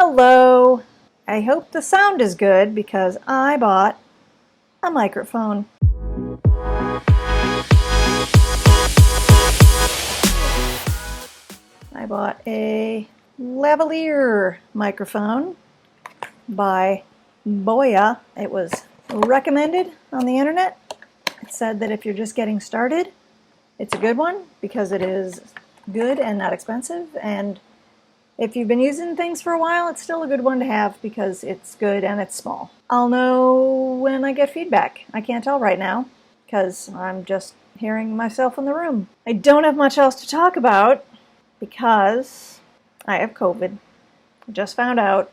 Hello! I hope the sound is good because I bought a microphone. I bought a lavalier microphone by Boya. It was recommended on the internet. It said that if you're just getting started, it's a good one because it is good and not expensive, and if you've been using things for a while, it's still a good one to have because it's good and it's small. I'll know when I get feedback. I can't tell right now because I'm just hearing myself in the room. I don't have much else to talk about because I have COVID. I just found out.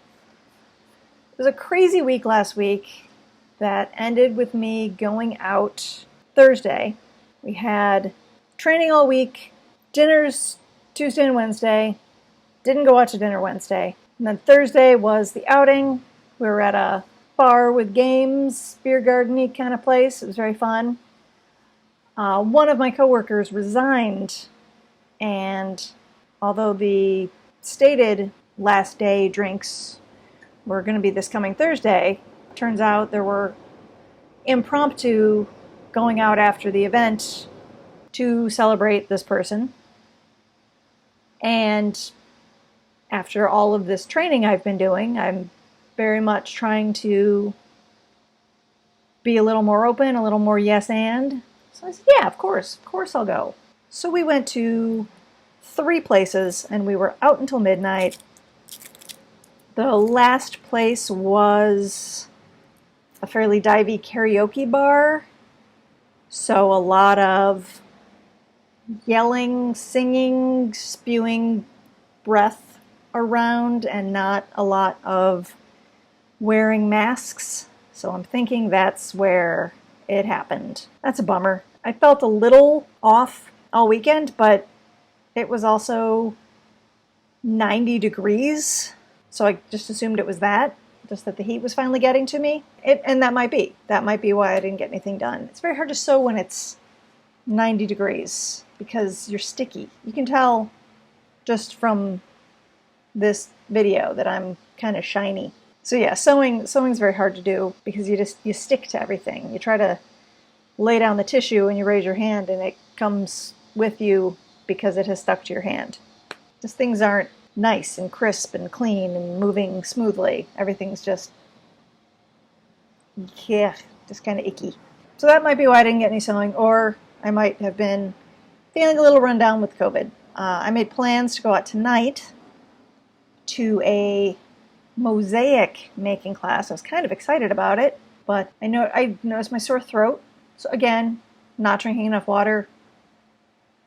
It was a crazy week last week that ended with me going out Thursday. We had training all week, dinners Tuesday and Wednesday. Didn't go out to dinner Wednesday. And then Thursday was the outing. We were at a bar with games, beer garden-y kind of place. It was very fun. One of my coworkers resigned, and although the stated last day drinks were going to be this coming Thursday, turns out there were impromptu going out after the event to celebrate this person. And after all of this training I've been doing, I'm very much trying to be a little more open, a little more yes and. So I said, yeah, of course I'll go. So we went to 3 places and we were out until midnight. The last place was a fairly divey karaoke bar. So a lot of yelling, singing, spewing breath around and not a lot of wearing masks. So I'm thinking that's where it happened. That's a bummer. I felt a little off all weekend, but it was also 90 degrees. So I just assumed it was that, just that the heat was finally getting to me. And that might be why I didn't get anything done. It's very hard to sew when it's 90 degrees because you're sticky. You can tell just from this video that I'm kind of shiny. So yeah, sewing's very hard to do because you stick to everything. You try to lay down the tissue and you raise your hand and it comes with you because it has stuck to your hand. Just things aren't nice and crisp and clean and moving smoothly. Everything's just kind of icky. So that might be why I didn't get any sewing, or I might have been feeling a little run down with COVID. I made plans to go out tonight to a mosaic making class. I was kind of excited about it, but I noticed my sore throat. So again, not drinking enough water,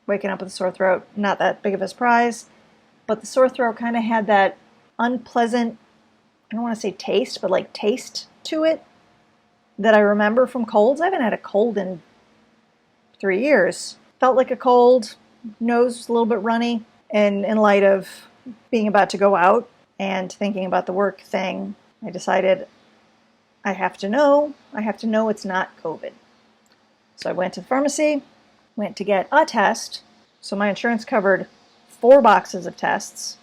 waking up with a sore throat, not that big of a surprise. But the sore throat kind of had that unpleasant, I don't want to say taste, but like taste to it that I remember from colds. I haven't had a cold in 3 years. Felt like a cold, nose was a little bit runny, and in light of being about to go out and thinking about the work thing, I decided I have to know it's not COVID. So I went to the pharmacy, went to get a test. So my insurance covered 4 boxes of tests.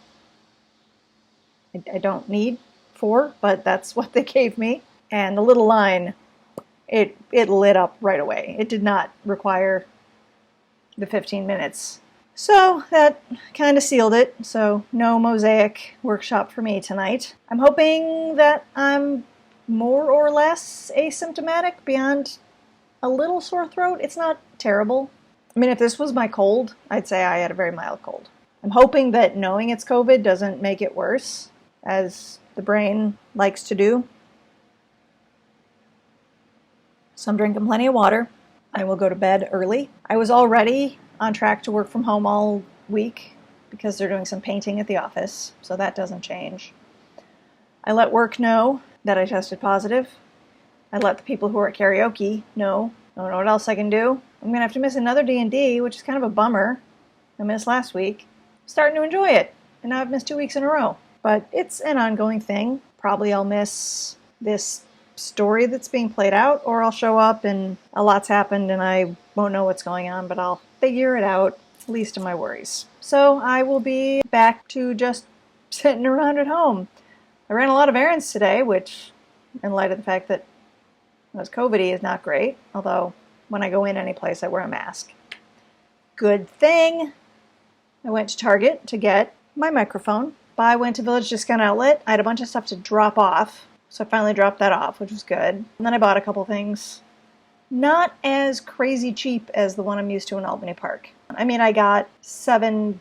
I don't need 4, but that's what they gave me. And the little line, it lit up right away. It did not require the 15 minutes. So that kind of sealed it. So no mosaic workshop for me tonight. I'm hoping that I'm more or less asymptomatic beyond a little sore throat. It's not terrible. I mean, if this was my cold, I'd say I had a very mild cold. I'm hoping that knowing it's COVID doesn't make it worse, as the brain likes to do. So I'm drinking plenty of water. I will go to bed early. I was already on track to work from home all week because they're doing some painting at the office, so that doesn't change. I let work know that I tested positive. I let the people who are at karaoke know. I don't know what else I can do. I'm going to have to miss another D&D, which is kind of a bummer. I missed last week. Starting to enjoy it, and now I've missed 2 weeks in a row. But it's an ongoing thing. Probably I'll miss this story that's being played out, or I'll show up and a lot's happened and I won't know what's going on, but I'll figure it out, least of my worries. So I will be back to just sitting around at home. I ran a lot of errands today, which, in light of the fact that I was COVID-y, is not great. Although, when I go in any place, I wear a mask. Good thing. I went to Target to get my microphone. I went to Village Discount Outlet. I had a bunch of stuff to drop off, so I finally dropped that off, which was good. And then I bought a couple things. Not as crazy cheap as the one I'm used to in Albany Park. I mean, I got 7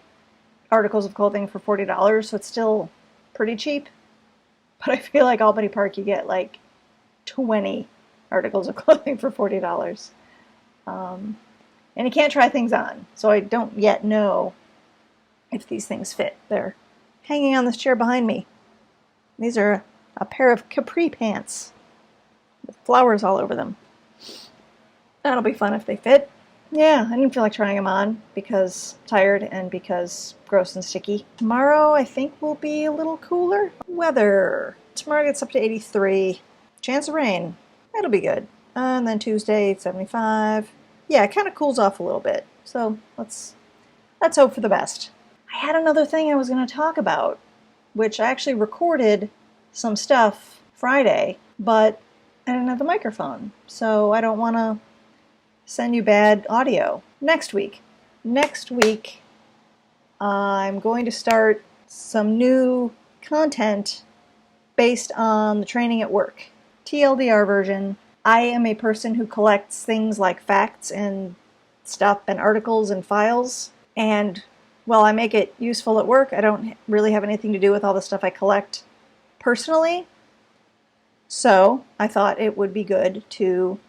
articles of clothing for $40, so it's still pretty cheap. But I feel like Albany Park, you get like 20 articles of clothing for $40. And you can't try things on, so I don't yet know if these things fit. They're hanging on this chair behind me. These are a pair of capri pants with flowers all over them. That'll be fun if they fit. Yeah, I didn't feel like trying them on because I'm tired and because gross and sticky. Tomorrow I think will be a little cooler. Weather. Tomorrow gets up to 83. Chance of rain. That'll be good. And then Tuesday, 75. Yeah, it kind of cools off a little bit. So let's hope for the best. I had another thing I was going to talk about, which I actually recorded some stuff Friday, but I didn't have the microphone, so I don't want to send you bad audio. Next week, I'm going to start some new content based on the training at work. TLDR version. I am a person who collects things like facts and stuff and articles and files, and while I make it useful at work, I don't really have anything to do with all the stuff I collect personally. So I thought it would be good to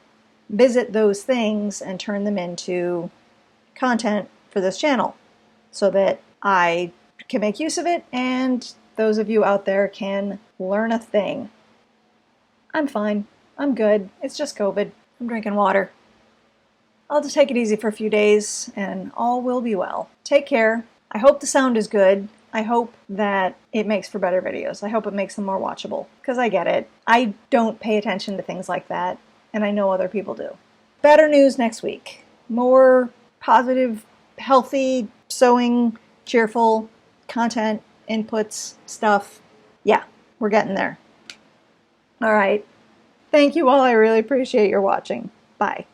visit those things and turn them into content for this channel so that I can make use of it and those of you out there can learn a thing. I'm fine. I'm good. It's just COVID. I'm drinking water. I'll just take it easy for a few days and all will be well. Take care. I hope the sound is good. I hope that it makes for better videos. I hope it makes them more watchable, because I get it. I don't pay attention to things like that, and I know other people do. Better news next week. More positive, healthy, sewing, cheerful content, inputs, stuff. Yeah, we're getting there. All right. Thank you all. I really appreciate your watching. Bye.